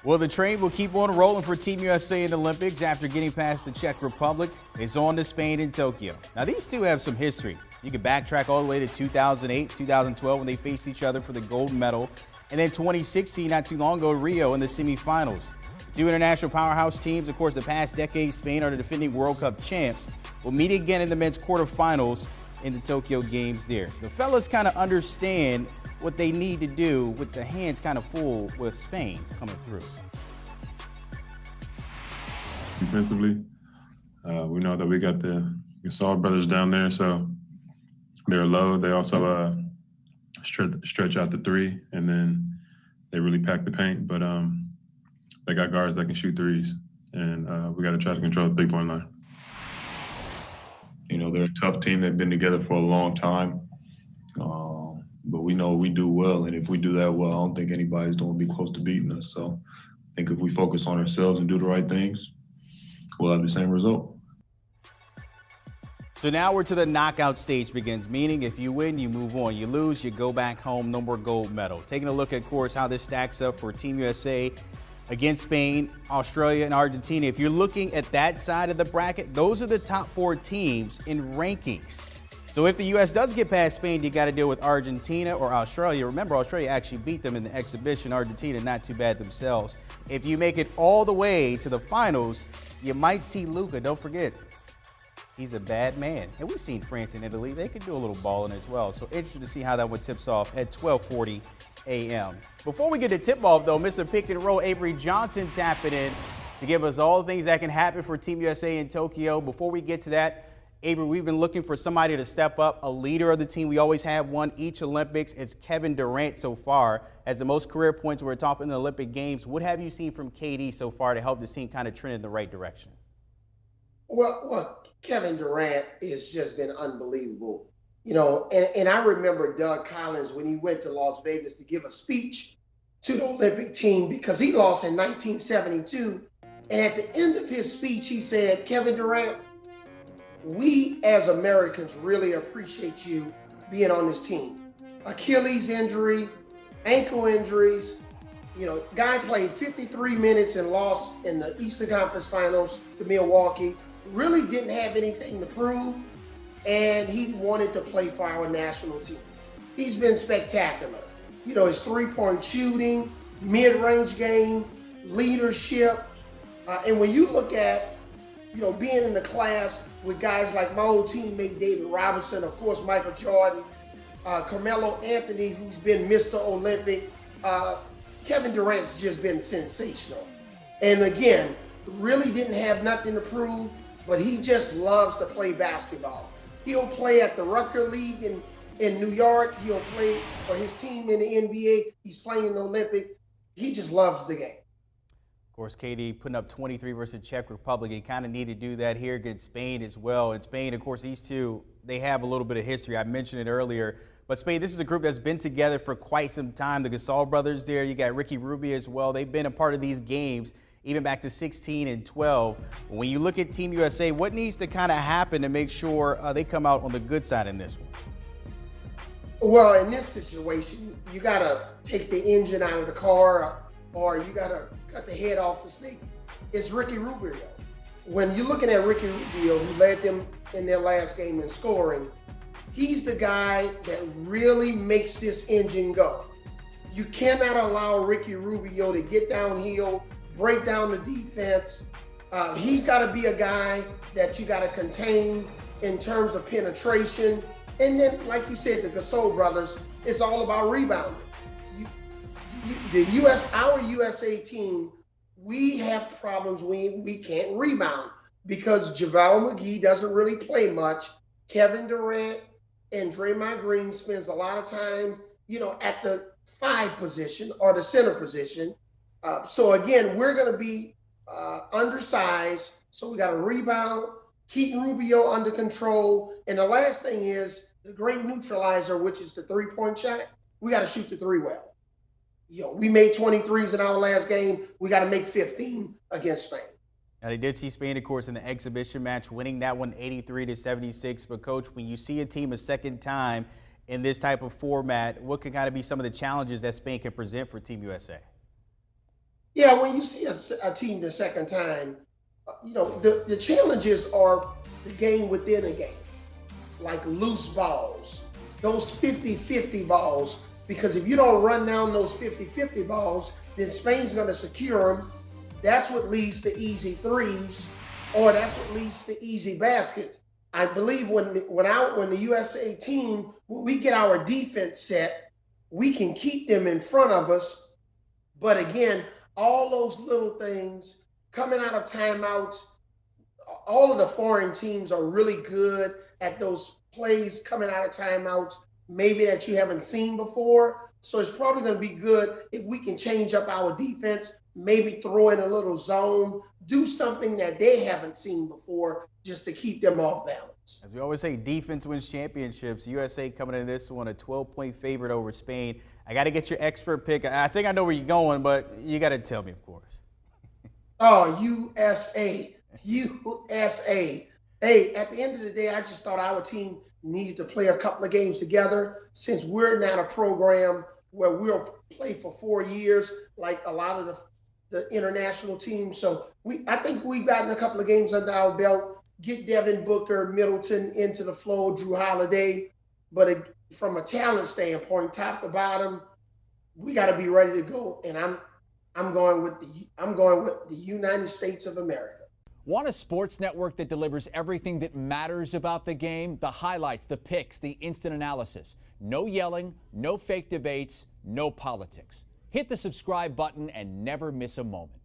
Well, the train will keep on rolling for Team USA in the Olympics after getting past the Czech Republic. It's on to Spain and Tokyo. Now, these two have some history. You can backtrack all the way to 2008, 2012 when they faced each other for the gold medal, and then 2016, not too long ago, Rio in the semifinals. The two international powerhouse teams, of course, the past decade, Spain are the defending World Cup champs, will meet again in the men's quarterfinals in the Tokyo Games there. So the fellas kind of understand what they need to do with the hands kind of full with Spain coming through. Defensively, we know that we got the Gasol brothers down there, so they're low. They also stretch out the three, and then they really pack the paint. But they got guards that can shoot threes, and we got to try to control the three-point line. You know, they're a tough team. They've been together for a long time. But we know we do well, and if we do that well, I don't think anybody's going to be close to beating us. So I think if we focus on ourselves and do the right things, we'll have the same result. So now we're to the knockout stage begins, meaning if you win, you move on. You lose, you go back home, no more gold medal. Taking a look at, of course, how this stacks up for Team USA against Spain, Australia, and Argentina. If you're looking at that side of the bracket, those are the top four teams in rankings. So if the U.S. does get past Spain, you got to deal with Argentina or Australia. Remember, Australia actually beat them in the exhibition. Argentina, not too bad themselves. If you make it all the way to the finals, you might see Luka. Don't forget, he's a bad man. And we've seen France and Italy. They can do a little balling as well. So interesting to see how that one tips off at 12:40 a.m. Before we get to tip-off, though, Mr. Pick and Roll Avery Johnson tapping in to give us all the things that can happen for Team USA in Tokyo. Before we get to that, Avery, we've been looking for somebody to step up, a leader of the team. We always have one each Olympics. It's Kevin Durant so far, has the most career points. We're top in the Olympic Games. What have you seen from KD so far to help the team kind of trend in the right direction? Well, Kevin Durant has just been unbelievable. You know, and I remember Doug Collins when he went to Las Vegas to give a speech to the Olympic team because he lost in 1972. And at the end of his speech, he said, Kevin Durant, we as Americans really appreciate you being on this team. Achilles injury, ankle injuries, you know, guy played 53 minutes and lost in the Eastern Conference Finals to Milwaukee, really didn't have anything to prove, and he wanted to play for our national team. He's been spectacular. You know, his three-point shooting, mid-range game, leadership, and when you look at, you know, being in the class with guys like my old teammate David Robinson, of course, Michael Jordan, Carmelo Anthony, who's been Mr. Olympic, Kevin Durant's just been sensational. And again, really didn't have nothing to prove, but he just loves to play basketball. He'll play at the Rucker League in New York. He'll play for his team in the NBA. He's playing in the Olympic. He just loves the game. Of course, KD putting up 23 versus Czech Republic. He kind of need to do that here against Spain as well. And Spain, of course, these two, they have a little bit of history. I mentioned it earlier. But Spain, this is a group that's been together for quite some time. The Gasol brothers there. You got Ricky Rubio as well. They've been a part of these games even back to 16 and 12. When you look at Team USA, what needs to kind of happen to make sure they come out on the good side in this one? Well, in this situation, you got to take the engine out of the car or you got to cut the head off the snake. It's Ricky Rubio. When you're looking at Ricky Rubio, who led them in their last game in scoring, he's the guy that really makes this engine go. You cannot allow Ricky Rubio to get downhill, break down the defense. He's got to be a guy that you got to contain in terms of penetration. And then, like you said, the Gasol brothers, it's all about rebounding. Our USA team, we have problems. We can't rebound because JaVale McGee doesn't really play much. Kevin Durant and Draymond Green spends a lot of time, you know, at the 5 position or the center position. So again, we're going to be undersized. So we got to rebound, keep Rubio under control. And the last thing is the great neutralizer, which is the 3-point shot. We got to shoot the 3 well. You know, we made 23s in our last game. We got to make 15 against Spain. Now, they did see Spain, of course, in the exhibition match, winning that one 83-76. But, Coach, when you see a team a second time in this type of format, what can kind of be some of the challenges that Spain can present for Team USA? Yeah, when you see a team the second time, the challenges are the game within a game, like loose balls, those 50-50 balls, because if you don't run down those 50-50 balls, then Spain's going to secure them. That's what leads to easy threes, or that's what leads to easy baskets. I believe when the USA team, when we get our defense set, we can keep them in front of us. But again, all those little things coming out of timeouts, all of the foreign teams are really good at those plays coming out of timeouts, maybe that you haven't seen before. So it's probably going to be good if we can change up our defense, maybe throw in a little zone, do something that they haven't seen before just to keep them off balance. As we always say, defense wins championships. USA coming in this one a 12-point favorite over Spain. I got to get your expert pick. I think I know where you're going, but you got to tell me, of course. Oh, USA. USA. Hey, at the end of the day, I just thought our team needed to play a couple of games together since we're not a program where we'll play for 4 years like a lot of the international teams. So I think we've gotten a couple of games under our belt, get Devin Booker, Middleton into the flow, Drew Holiday. But from a talent standpoint, top to bottom, we got to be ready to go. And I'm going with the United States of America. Want a sports network that delivers everything that matters about the game? The highlights, the picks, the instant analysis. No yelling, no fake debates, no politics. Hit the subscribe button and never miss a moment.